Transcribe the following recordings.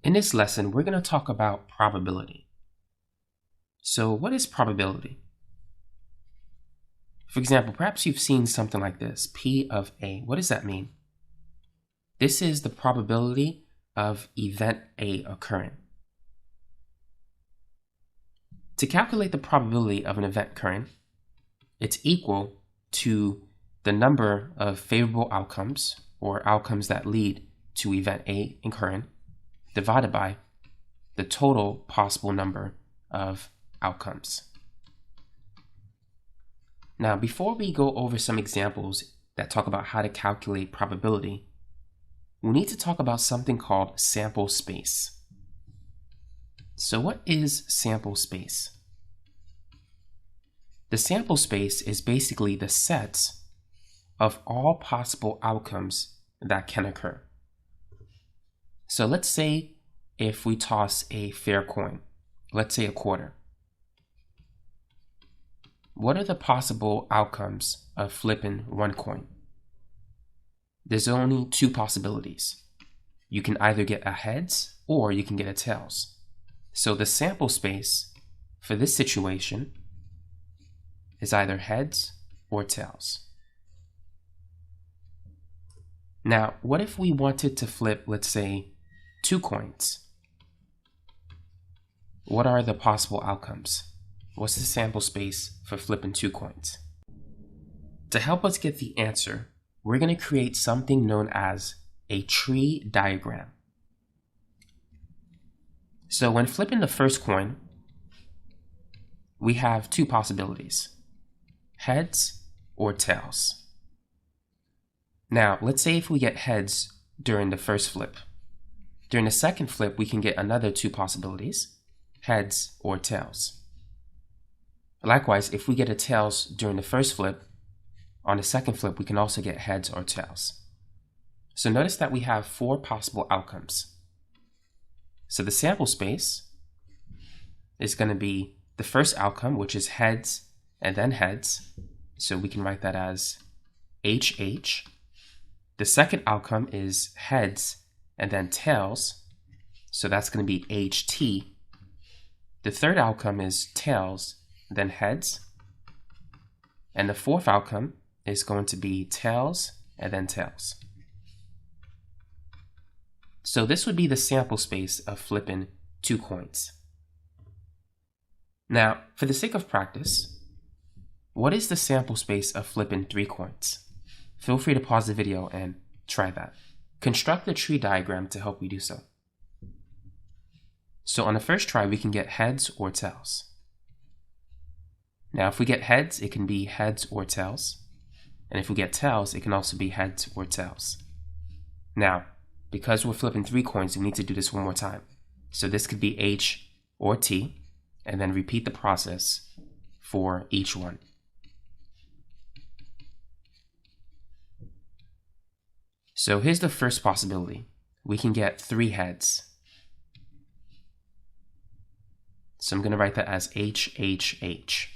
In this lesson, we're going to talk about probability. So what is probability? For example, perhaps you've seen something like this, P of A. What does that mean? This is the probability of event A occurring. To calculate the probability of an event occurring, it's equal to the number of favorable outcomes, or outcomes that lead to event A occurring, divided by the total possible number of outcomes. Now, before we go over some examples that talk about how to calculate probability, we need to talk about something called sample space. So what is sample space? The sample space is basically the sets of all possible outcomes that can occur. So let's say if we toss a fair coin, let's say a quarter. What are the possible outcomes of flipping one coin? There's only two possibilities. You can either get a heads or you can get a tails. So the sample space for this situation is either heads or tails. Now, what if we wanted to flip, let's say, 2 coins? What are the possible outcomes? What's the sample space for flipping 2 coins? To help us get the answer, we're going to create something known as a tree diagram. So when flipping the first coin, we have 2 possibilities, heads or tails. Now, let's say if we get heads during the first flip. During the second flip, we can get another 2 possibilities, heads or tails. Likewise, if we get a tails during the first flip, on the second flip, we can also get heads or tails. So notice that we have 4 possible outcomes. So the sample space is going to be the first outcome, which is heads and then heads. So we can write that as HH. The second outcome is heads and then tails. So that's going to be HT. The third outcome is tails, then heads. And the fourth outcome is going to be tails and then tails. So this would be the sample space of flipping 2 coins. Now, for the sake of practice, what is the sample space of flipping 3 coins? Feel free to pause the video and try that. Construct the tree diagram to help you do so. So on the first try, we can get heads or tails. Now, if we get heads, it can be heads or tails. And if we get tails, it can also be heads or tails. Now, because we're flipping 3 coins, we need to do this one more time. So this could be H or T, and then repeat the process for each one. So here's the first possibility. We can get 3 heads. So I'm going to write that as HHH.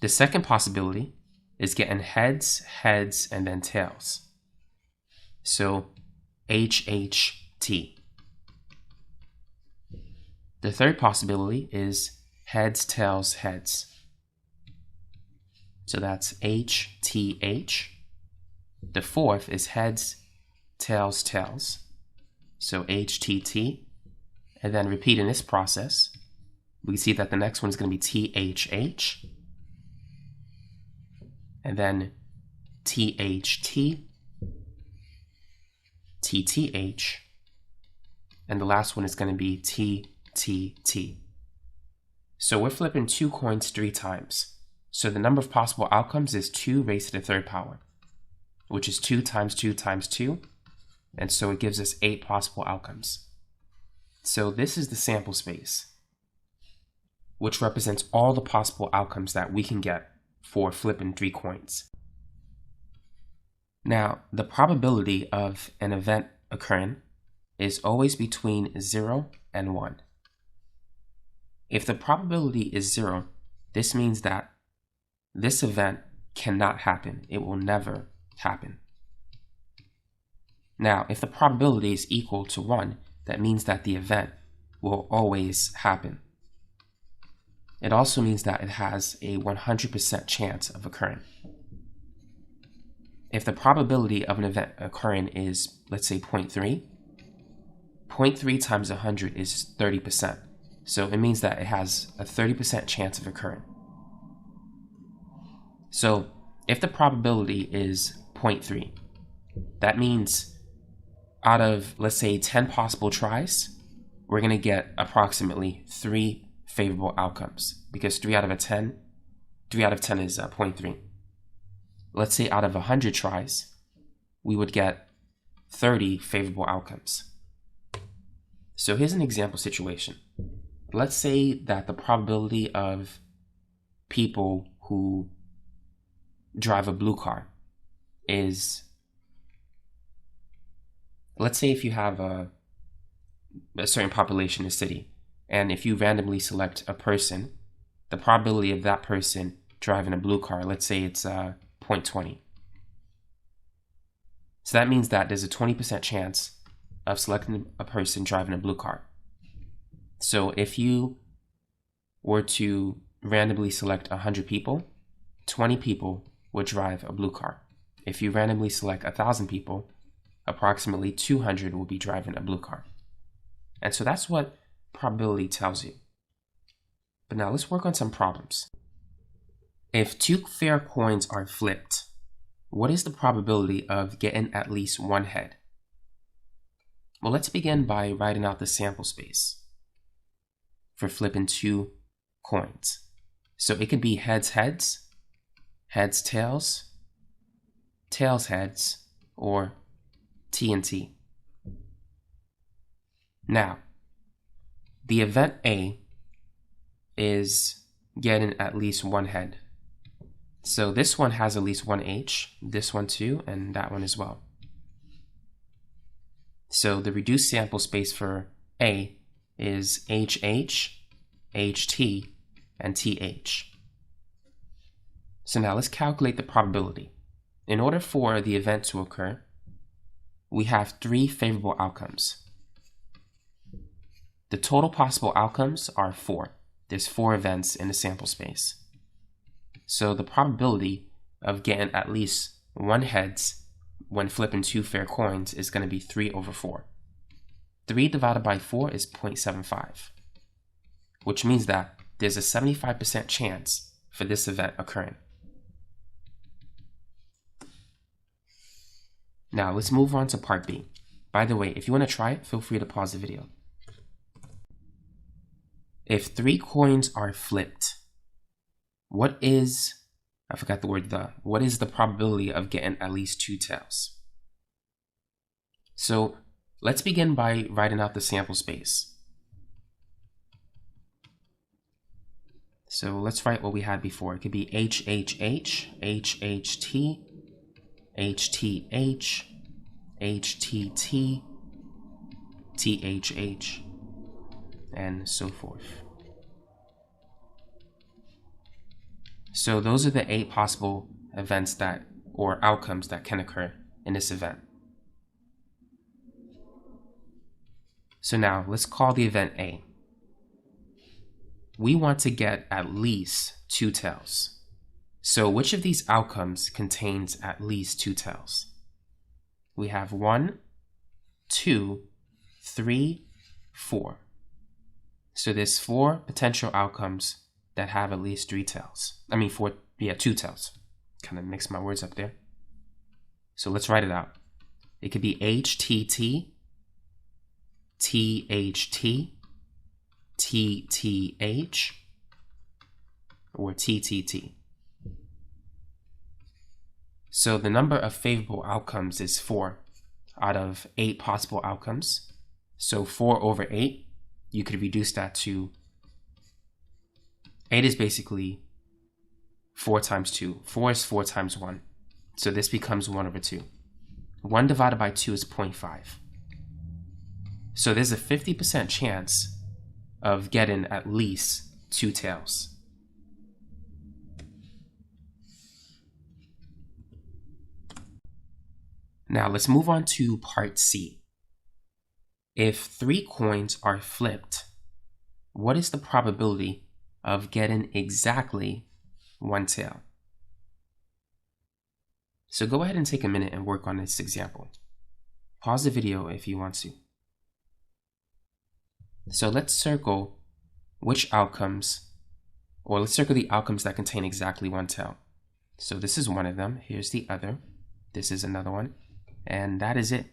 The second possibility is getting heads, heads, and then tails. So HHT. The third possibility is heads, tails, heads. So that's HTH. The fourth is heads, tails, tails. So HTT. And then repeating this process, we can see that the next one is going to be THH. And then THT, TTH, and the last one is going to be TTT. So we're flipping 2 coins 3 times. So the number of possible outcomes is 2 raised to the 3rd power, which is 2 times 2 times 2, and so it gives us 8 possible outcomes. So this is the sample space, which represents all the possible outcomes that we can get for flipping 3 coins. Now, the probability of an event occurring is always between 0 and 1. If the probability is 0, this means that this event cannot happen. It will never happen. Now, if the probability is equal to 1, that means that the event will always happen. It also means that it has a 100% chance of occurring. If the probability of an event occurring is, let's say, 0.3, 0.3 times 100 is 30%. So it means that it has a 30% chance of occurring. So if the probability is 0.3, that means out of, let's say, 10 possible tries, we're going to get approximately 3 favorable outcomes, because 3 out of 10 is 0.3. Let's say out of 100 tries, we would get 30 favorable outcomes. So here's an example situation. Let's say that the probability of people who drive a blue car is, let's say if you have a certain population in a city, and if you randomly select a person, the probability of that person driving a blue car, let's say it's 0.20. So that means that there's a 20% chance of selecting a person driving a blue car. So if you were to randomly select 100 people, 20 people would drive a blue car. If you randomly select 1,000 people, approximately 200 will be driving a blue car. And so that's what probability tells you. But now let's work on some problems. If 2 fair coins are flipped, what is the probability of getting at least 1 head? Well, let's begin by writing out the sample space for flipping 2 coins. So it could be heads heads, heads tails, tails heads, or T and T. Now, the event A is getting at least 1 head. So this one has at least 1 H, this one too, and that one as well. So the reduced sample space for A is HH, HT, and TH. So now let's calculate the probability. In order for the event to occur, we have 3 favorable outcomes. The total possible outcomes are 4. There's 4 events in the sample space. So the probability of getting at least 1 heads when flipping 2 fair coins is going to be 3 over 4. 3 divided by 4 is 0.75, which means that there's a 75% chance for this event occurring. Now let's move on to part B. By the way, if you want to try it, feel free to pause the video. If 3 coins are flipped, what is the probability of getting at least 2 tails? So let's begin by writing out the sample space. So let's write what we had before. It could be HHH, HHT, HTH, HTT, THH, and so forth. So those are the 8 possible events or outcomes that can occur in this event. So now let's call the event A. We want to get at least 2 tails. So which of these outcomes contains at least 2 tails? We have 1, 2, 3, 4. So there's 4 potential outcomes that have at least 2 tails. Kind of mixed my words up there. So let's write it out. It could be HTT, THT, TTH, or TTT. So the number of favorable outcomes is 4 out of 8 possible outcomes. So 4 over 8, you could reduce that to 8 is basically 4 times 2. 4 is 4 times 1. So this becomes 1 over 2. 1 divided by 2 is 0.5. So there's a 50% chance of getting at least 2 tails. Now let's move on to part C. If 3 coins are flipped, what is the probability of getting exactly 1 tail? So go ahead and take a minute and work on this example. Pause the video if you want to. So let's circle which outcomes, or let's circle the outcomes that contain exactly 1 tail. So this is one of them, here's the other, this is another one, and that is it.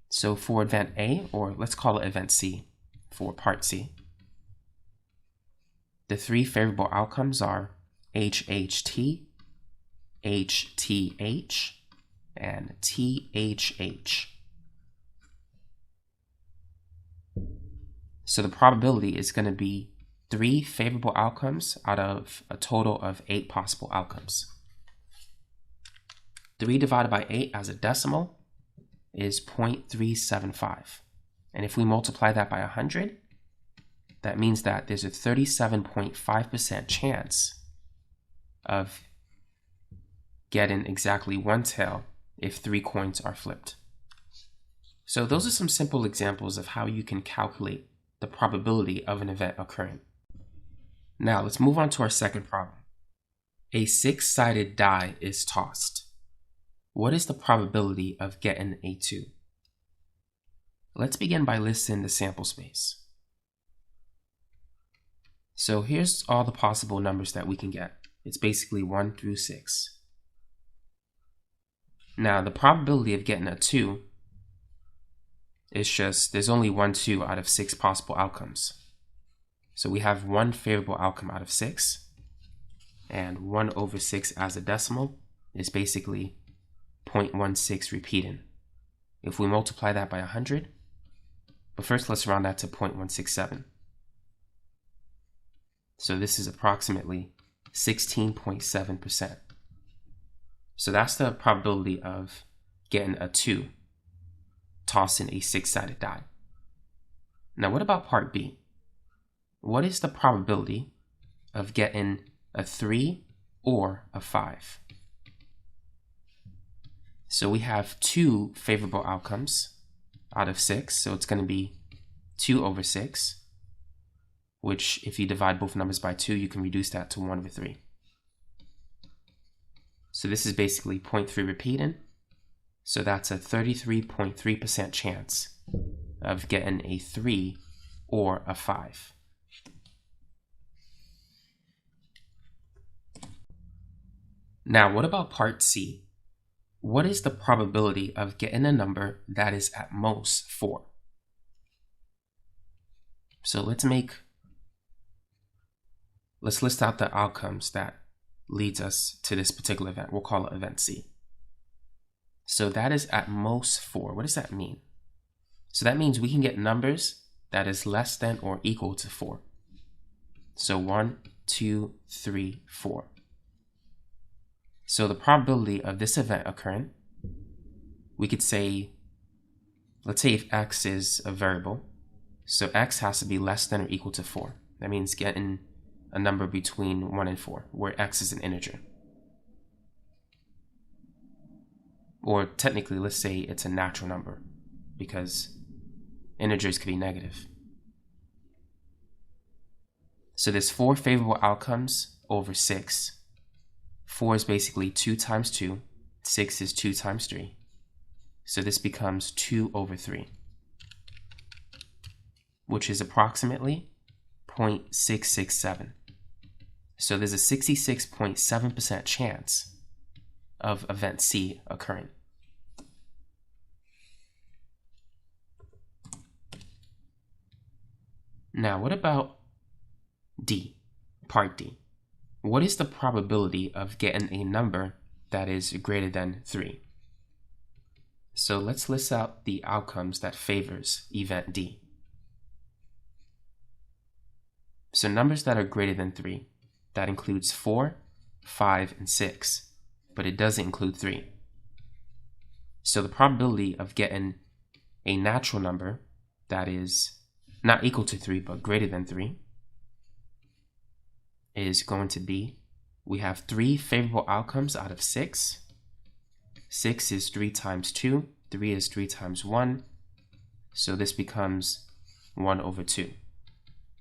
So for event A, or let's call it event C for part C, the 3 favorable outcomes are HHT, HTH, and THH. So the probability is going to be 3 favorable outcomes out of a total of 8 possible outcomes. 3 divided by 8 as a decimal is 0.375. And if we multiply that by 100, that means that there's a 37.5% chance of getting exactly 1 tail if 3 coins are flipped. So those are some simple examples of how you can calculate the probability of an event occurring. Now let's move on to our second problem. A 6-sided die is tossed. What is the probability of getting a 2? Let's begin by listing the sample space. So here's all the possible numbers that we can get. It's basically 1 through 6. Now the probability of getting a 2 is just, there's only 1 2 out of 6 possible outcomes. So we have 1 favorable outcome out of 6, and 1 over 6 as a decimal is basically 0.16 repeating. If we multiply that by 100, but first let's round that to 0.167. So this is approximately 16.7%. So that's the probability of getting a 2 tossing a 6-sided die. Now what about part B? What is the probability of getting a 3 or a 5? So we have 2 favorable outcomes out of 6, so it's going to be 2 over 6, which if you divide both numbers by 2, you can reduce that to 1 over 3. So this is basically 0.3 repeating, so that's a 33.3% chance of getting a 3 or a 5. Now what about part C? What is the probability of getting a number that is at most 4? So let's list out the outcomes that leads us to this particular event. We'll call it event C. So that is at most 4. What does that mean? So that means we can get numbers that is less than or equal to 4. So 1, 2, 3, 4. So the probability of this event occurring, we could say, let's say if x is a variable, so x has to be less than or equal to 4. That means getting a number between 1 and 4, where x is an integer. Or technically, let's say it's a natural number, because integers could be negative. So there's 4 favorable outcomes over 6. 4 is basically 2 times 2. 6 is 2 times 3. So this becomes 2 over 3, which is approximately 0.667. So there's a 66.7% chance of event C occurring. Now, what about D, part D? What is the probability of getting a number that is greater than 3? So let's list out the outcomes that favors event D. So numbers that are greater than 3, that includes 4, 5, and 6, but it doesn't include 3. So the probability of getting a natural number that is not equal to 3 but greater than 3 is going to be, we have 3 favorable outcomes out of 6, 6 is 3 times 2, 3 is 3 times 1, so this becomes 1 over 2,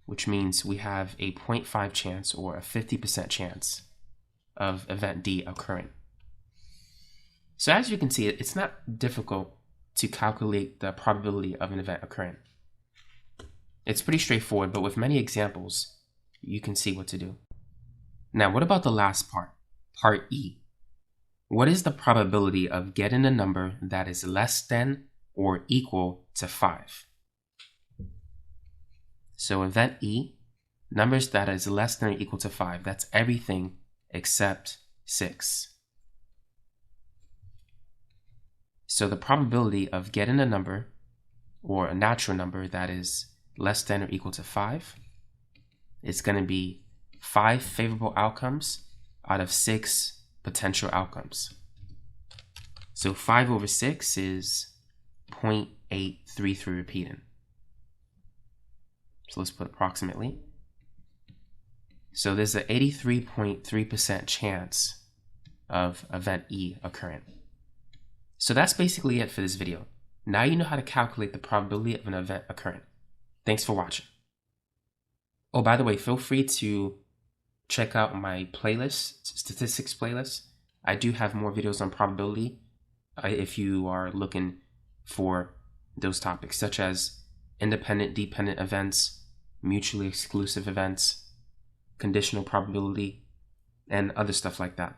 which means we have a 0.5 chance or a 50% chance of event D occurring. So as you can see, it's not difficult to calculate the probability of an event occurring. It's pretty straightforward, but with many examples, you can see what to do. Now, what about the last part, part E? What is the probability of getting a number that is less than or equal to 5? So event E, numbers that is less than or equal to 5, that's everything except 6. So the probability of getting a number or a natural number that is less than or equal to 5 is going to be 5 favorable outcomes out of 6 potential outcomes. So 5 over 6 is 0.833 repeating. So let's put approximately. So there's an 83.3% chance of event E occurring. So that's basically it for this video. Now you know how to calculate the probability of an event occurring. Thanks for watching. Oh, by the way, feel free to check out my playlist, statistics playlist. I do have more videos on probability if you are looking for those topics, such as independent, dependent events, mutually exclusive events, conditional probability, and other stuff like that.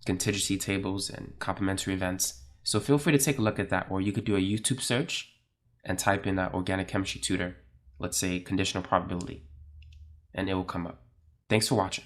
Contingency tables and complementary events. So feel free to take a look at that, or you could do a YouTube search and type in organic chemistry tutor, let's say conditional probability, and it will come up. Thanks for watching.